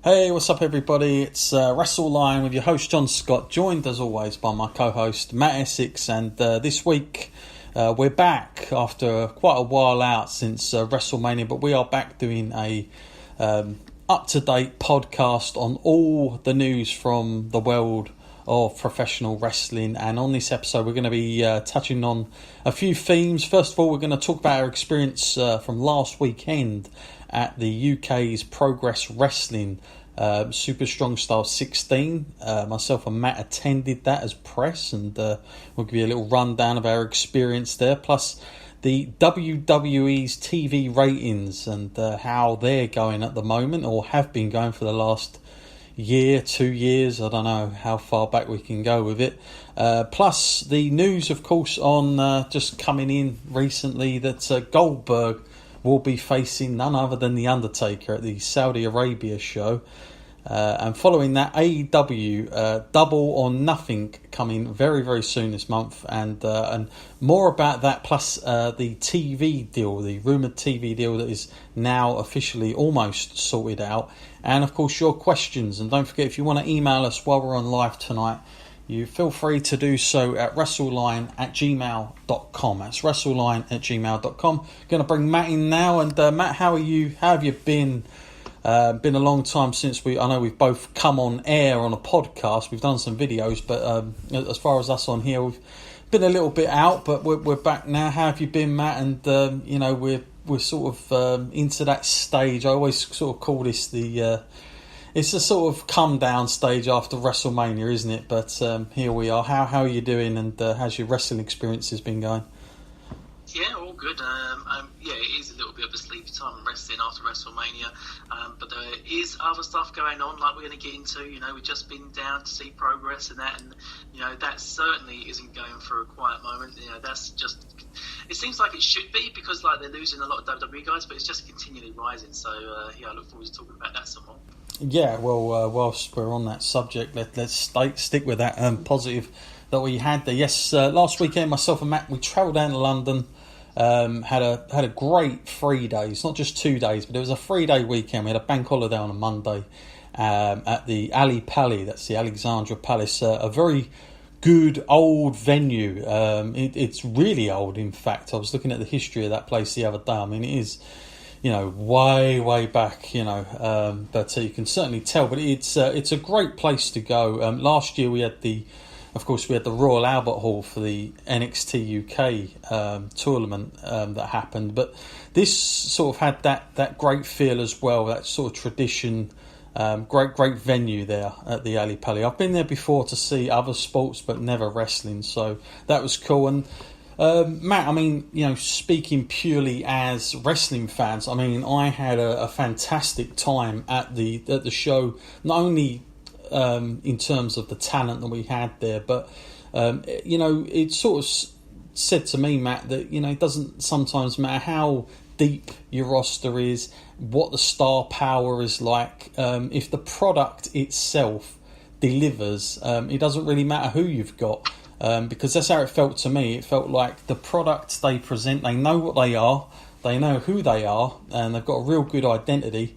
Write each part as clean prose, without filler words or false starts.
Hey, what's up everybody? It's WrestleLine with your host John Scott, joined as always by my co-host Matt Essex, and this week we're back after quite a while out since WrestleMania, but we are back doing a up-to-date podcast on all the news from the world of professional wrestling. And on this episode we're going to be touching on a few themes. First of all, we're going to talk about our experience from last weekend at the UK's Progress Wrestling Super Strong Style 16. Myself and Matt attended that as press, and we'll give you a little rundown of our experience there, plus the WWE's TV ratings and how they're going at the moment, or have been going for the last year, 2 years. I don't know how far back we can go with it. Plus the news, of course, on just coming in recently that Goldberg will be facing none other than the Undertaker at the Saudi Arabia show. And following that, AEW Double or Nothing coming very, very soon this month. And more about that, plus the TV deal, the rumoured TV deal that is now officially almost sorted out. And, of course, your questions. And don't forget, if you want to email us while we're on live tonight, you feel free to do so at wrestleline@gmail.com. That's wrestleline@gmail.com. Going to bring Matt in now. And Matt, how are you? How have you been? Been a long time since I know we've both come on air on a podcast. We've done some videos, but as far as us on here, we've been a little bit out, but we're back now. How have you been, Matt? And we're sort of into that stage. I always sort of call this it's a sort of come down stage after WrestleMania, isn't it? But here we are. How are you doing, and how's your wrestling experiences been going? Yeah, all good. It is a little bit of a sleepy time in wrestling after WrestleMania, but there is other stuff going on, like we're going to get into. We've just been down to see Progress and that, and that certainly isn't going through a quiet moment. That's just, it seems like it should be, because like they're losing a lot of WWE guys, but it's just continually rising. So I look forward to talking about that some more. Yeah, well, whilst we're on that subject, let's stick with that positive that we had there. Yes, last weekend, myself and Matt, we travelled down to London. Had a great 3 days, not just 2 days, but it was a 3-day weekend. We had a bank holiday on a Monday at the Ali Pali, that's the Alexandra Palace, a very good old venue. It's really old, in fact. I was looking at the history of that place the other day. I mean, it is, way back, but you can certainly tell. But it's a great place to go. Last year we had the Royal Albert Hall for the NXT UK tournament that happened, but this sort of had that great feel as well, that sort of tradition, great venue there at the Ali Pali. I've been there before to see other sports, but never wrestling, so that was cool. And Matt, I mean, speaking purely as wrestling fans, I mean, I had a fantastic time at the show, not only in terms of the talent that we had there, but it sort of said to me, Matt, that it doesn't sometimes matter how deep your roster is, what the star power is like, if the product itself delivers, it doesn't really matter who you've got, because that's how it felt to me. It felt like the product they present, they know what they are, they know who they are, and they've got a real good identity,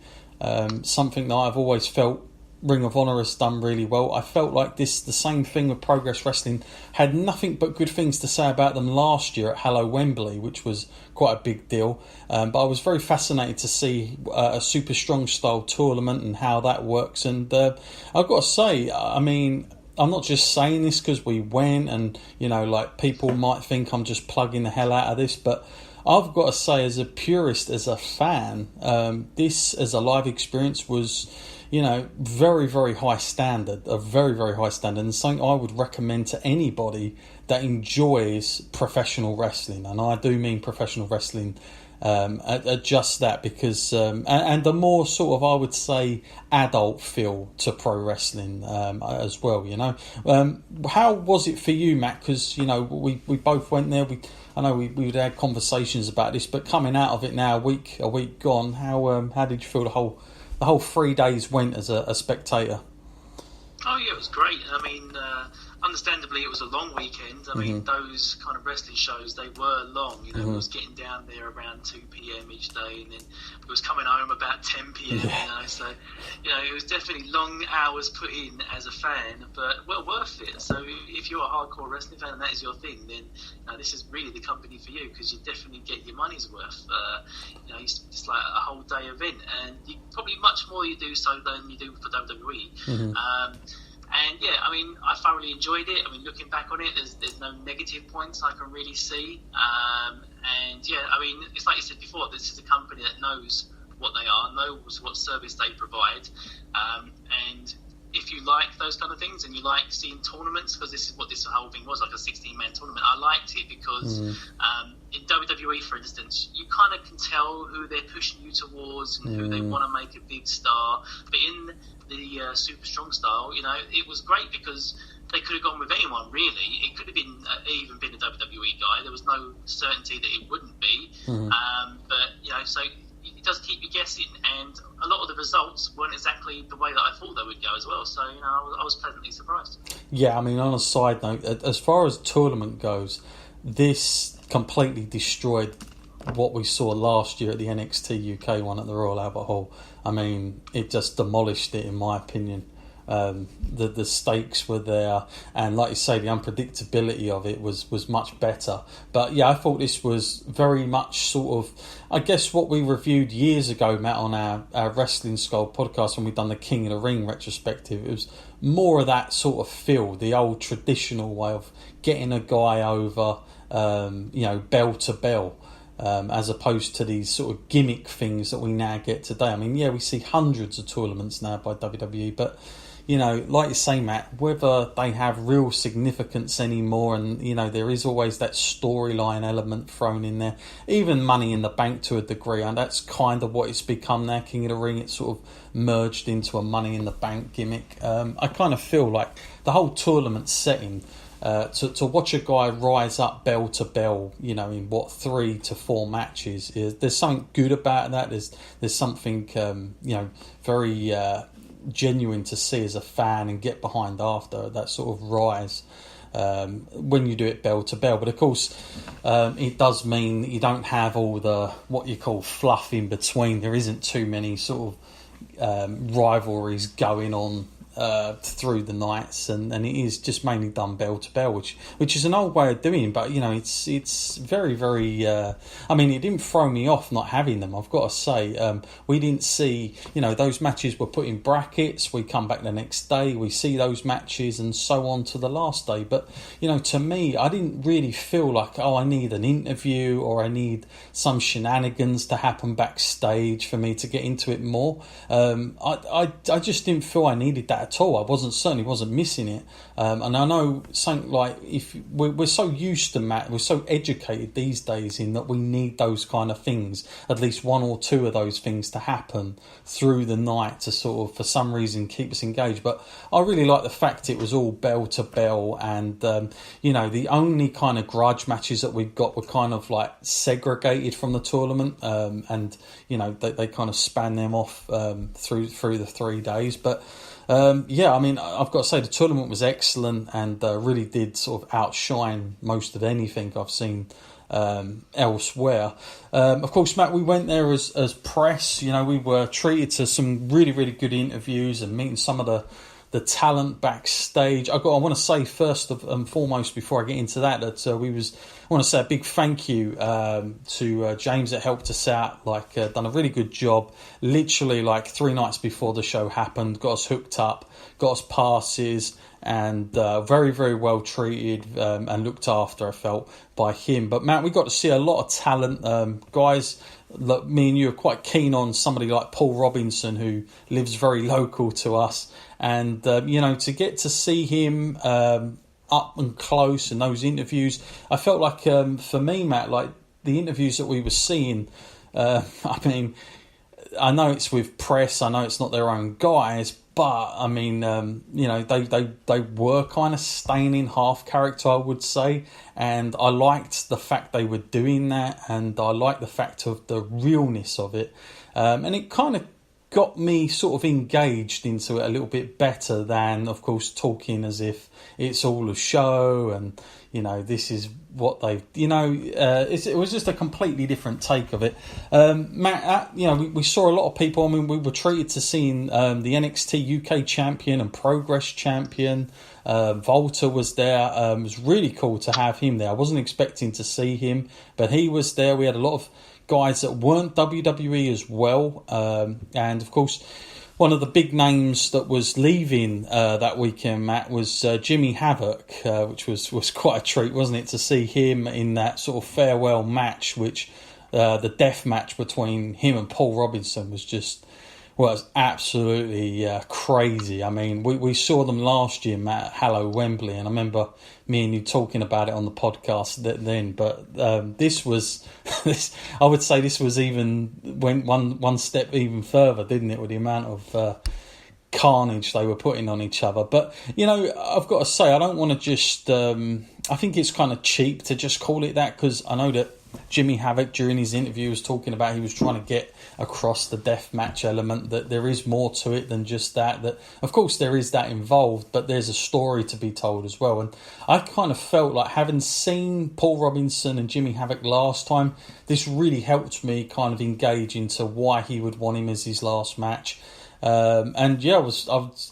something that I've always felt Ring of Honor has done really well. I felt like the same thing with Progress Wrestling. Had nothing but good things to say about them last year at Hello Wembley, which was quite a big deal. But I was very fascinated to see a Super Strong Style tournament and how that works. And I've got to say, I mean, I'm not just saying this because we went and, people might think I'm just plugging the hell out of this, but I've got to say, as a purist, as a fan, this as a live experience was, very, very high standard, a very, very high standard, and something I would recommend to anybody that enjoys professional wrestling. And I do mean professional wrestling, at just that, because and the more sort of, I would say, adult feel to pro wrestling as well. How was it for you, Matt? Because we both went there. I know we'd had conversations about this, but coming out of it now, a week gone, how did you feel the whole 3 days went as a spectator? Oh yeah, it was great. I mean, understandably, it was a long weekend. I mean, those kind of wrestling shows, they were long. You know, we was getting down there around 2 p.m. each day, and then we was coming home about 10 p.m. Yeah. You know, so it was definitely long hours put in as a fan, but well worth it. So if you're a hardcore wrestling fan and that is your thing, then this is really the company for you, because you definitely get your money's worth. It's like a whole day event, and probably much more you do so than you do for WWE. And yeah, I mean, I thoroughly enjoyed it. I mean, looking back on it, there's no negative points I can really see. And yeah, I mean, it's like you said before, this is a company that knows what they are, knows what service they provide. And if you like those kind of things and you like seeing tournaments, because this is what this whole thing was, like a 16-man tournament, I liked it because in WWE, for instance, you kind of can tell who they're pushing you towards and who they want to make a big star. But in the Super Strong style, it was great because they could have gone with anyone, really. It could have been even been a WWE guy. There was no certainty that it wouldn't be. But, so it does keep you guessing, and a lot of the results weren't exactly the way that I thought they would go as well. So, I was pleasantly surprised. Yeah, I mean, on a side note, as far as tournament goes, this completely destroyed what we saw last year at the NXT UK one at the Royal Albert Hall. I mean, it just demolished it, in my opinion. The stakes were there, and like you say, the unpredictability of it was much better. But yeah, I thought this was very much sort of, I guess, what we reviewed years ago, Matt, on our Wrestling Skull podcast when we'd done the King of the Ring retrospective. It was more of that sort of feel, the old traditional way of getting a guy over, bell to bell. As opposed to these sort of gimmick things that we now get today. I mean, yeah, we see hundreds of tournaments now by WWE, but, like you say, Matt, whether they have real significance anymore, and, there is always that storyline element thrown in there, even Money in the Bank to a degree, and that's kind of what it's become now, King of the Ring. It's sort of merged into a Money in the Bank gimmick. I kind of feel like the whole tournament setting, to watch a guy rise up bell to bell, in 3 to 4 matches, there's something good about that. There's something very genuine to see as a fan and get behind after that sort of rise when you do it bell to bell. But of course, it does mean that you don't have all the what you call fluff in between. There isn't too many sort of rivalries going on through the nights, and it is just mainly done bell to bell, which is an old way of doing, but it's very, very I mean, it didn't throw me off not having them, I've got to say. We didn't see, those matches were put in brackets, we come back the next day, we see those matches and so on to the last day, but to me, I didn't really feel like, I need an interview or I need some shenanigans to happen backstage for me to get into it more. I just didn't feel I needed that at all. I certainly wasn't missing it. And I know something like, if we're so used to, Matt, we're so educated these days in that we need those kind of things, at least one or two of those things to happen through the night to sort of, for some reason, keep us engaged. But I really like the fact it was all bell to bell, and the only kind of grudge matches that we got were kind of like segregated from the tournament, and they kind of span them off through the 3 days. But yeah, I mean, I've got to say the tournament was excellent and really did sort of outshine most of anything I've seen elsewhere. Of course, Matt, we went there as press. We were treated to some really, really good interviews and meeting some of the talent backstage. I want to say first and foremost, before I get into that I want to say a big thank you to James that helped us out. Done a really good job. Literally, 3 nights before the show happened, got us hooked up, got us passes, and very, very well treated and looked after, I felt, by him. But Matt, we got to see a lot of talent, guys. Look, me and you are quite keen on somebody like Paul Robinson, who lives very local to us, and to get to see him up and close in those interviews, I felt like for me, Matt, the interviews that we were seeing, I mean, I know it's with press, I know it's not their own guys, but I mean, they were kind of staying in half character, I would say, and I liked the fact they were doing that, and I liked the fact of the realness of it, and it kind of got me sort of engaged into it a little bit better than, of course, talking as if it's all a show and, you know, this is what they, you know, it was just a completely different take of it. Matt, you know, we saw a lot of people. I mean, we were treated to seeing the NXT UK champion and Progress champion. Volta was there. It was really cool to have him there. I wasn't expecting to see him, but he was there. We had a lot of guys that weren't WWE as well. And, of course, one of the big names that was leaving that weekend, Matt, was Jimmy Havoc, which was quite a treat, wasn't it, to see him in that sort of farewell match, which the death match between him and Paul Robinson was absolutely crazy. I mean, we saw them last year, Matt, at Hallow Wembley, and I remember me and you talking about it on the podcast then. But this was, I would say this was even went one step even further, didn't it, with the amount of carnage they were putting on each other. But, you know, I've got to say, I don't want to just, I think it's kind of cheap to just call it that, because I know that Jimmy Havoc during his interview was talking about he was trying to get across the deathmatch element, that there is more to it than just that of course there is that involved, but there's a story to be told as well. And I kind of felt like, having seen Paul Robinson and Jimmy Havoc last time, this really helped me kind of engage into why he would want him as his last match. And yeah, I was,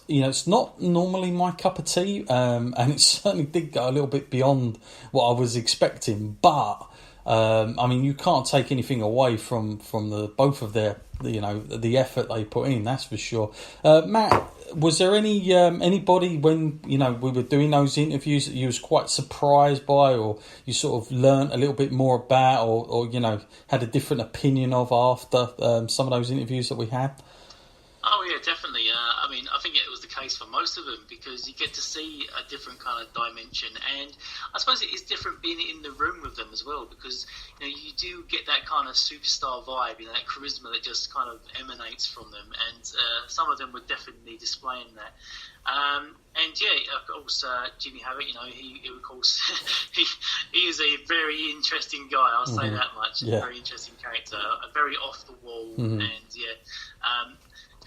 you know, it's not normally my cup of tea, and it certainly did go a little bit beyond what I was expecting, but I mean, you can't take anything away from the both of their, you know, the effort they put in. That's for sure. Matt, was there anybody when, you know, we were doing those interviews that you was quite surprised by, or you sort of learnt a little bit more about, or you know, had a different opinion of after some of those interviews that we had? Oh yeah, definitely. I mean, I think it was the case for most of them, because you get to see a different kind of dimension, and I suppose it is different being in the room with them as well, because, you know, you do get that kind of superstar vibe, you know, that charisma that just kind of emanates from them, and some of them were definitely displaying that. And yeah, of course, Jimmy Havoc, you know, he of course, he is a very interesting guy. I'll say that much. Yeah. A very interesting character, a very off the wall, and yeah.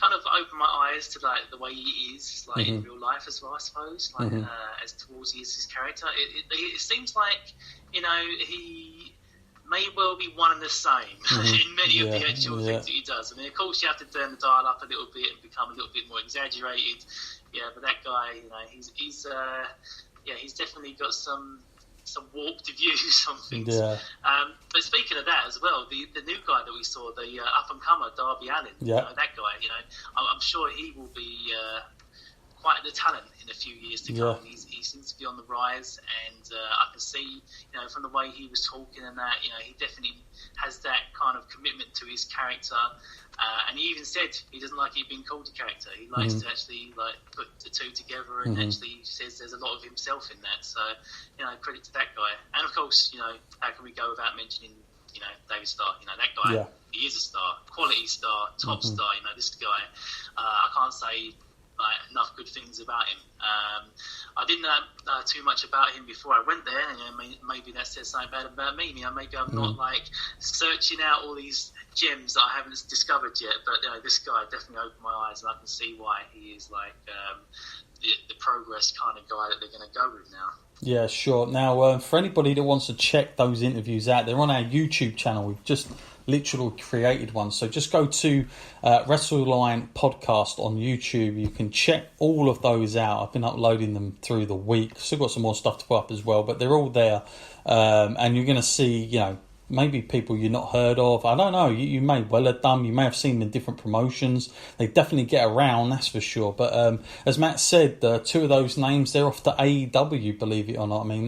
Kind of opened my eyes to like the way he is, like in real life as well, I suppose. Like as towards he is his character, it seems like, you know, he may well be one and the same in many of the actual things that he does. I mean, of course, you have to turn the dial up a little bit and become a little bit more exaggerated. Yeah, but that guy, you know, he's definitely got some warped views on things. Yeah. But speaking of that as well, the new guy that we saw, the up-and-comer, Darby Allin, you know, that guy, you know, I'm sure he will be quite the talent in a few years to come. He seems to be on the rise, and I can see, you know, from the way he was talking and that, you know, he definitely has that kind of commitment to his character. And he even said he doesn't like it being called a character. He likes to actually like put the two together, and actually says there's a lot of himself in that. So, you know, credit to that guy. And of course, you know, how can we go without mentioning, you know, David Starr? You know, that guy, he is a star, quality star, top star. You know, this guy, I can't say enough good things about him. I didn't know too much about him before I went there, and you know, maybe that says something bad about me. You know, maybe I'm not like searching out all these gems that I haven't discovered yet. But you know, this guy definitely opened my eyes, and I can see why he is like the progress kind of guy that they're going to go with now. Yeah, sure. Now, for anybody that wants to check those interviews out, they're on our YouTube channel. We've just literally created one. So just go to WrestleLine Podcast on YouTube. You can check all of those out. I've been uploading them through the week. Still got some more stuff to put up as well, but they're all there. And you're going to see, you know, maybe people you've not heard of. I don't know. You may well have done. You may have seen them in different promotions. They definitely get around, that's for sure. But as Matt said, two of those names, they're off to AEW, believe it or not. I mean,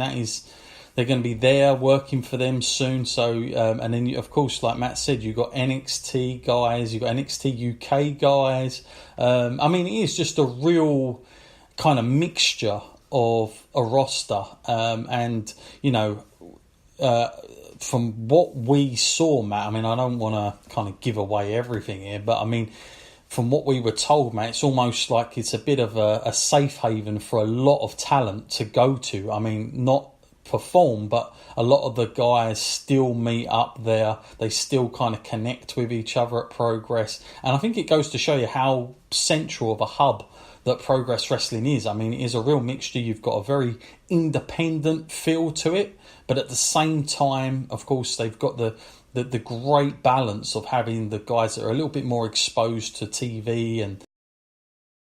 they're going to be there working for them soon. So, and then, of course, like Matt said, you've got NXT guys, you've got NXT UK guys. I mean, it is just a real kind of mixture of a roster. And, you know, from what we saw, Matt, I mean, I don't want to kind of give away everything here, but I mean, from what we were told, Matt, it's almost like it's a bit of a safe haven for a lot of talent to go to. I mean, not perform, but a lot of the guys still meet up there. They still kind of connect with each other at Progress. And I think it goes to show you how central of a hub that Progress Wrestling is. I mean, it is a real mixture. You've got a very independent feel to it, but at the same time, of course, they've got the great balance of having the guys that are a little bit more exposed to TV and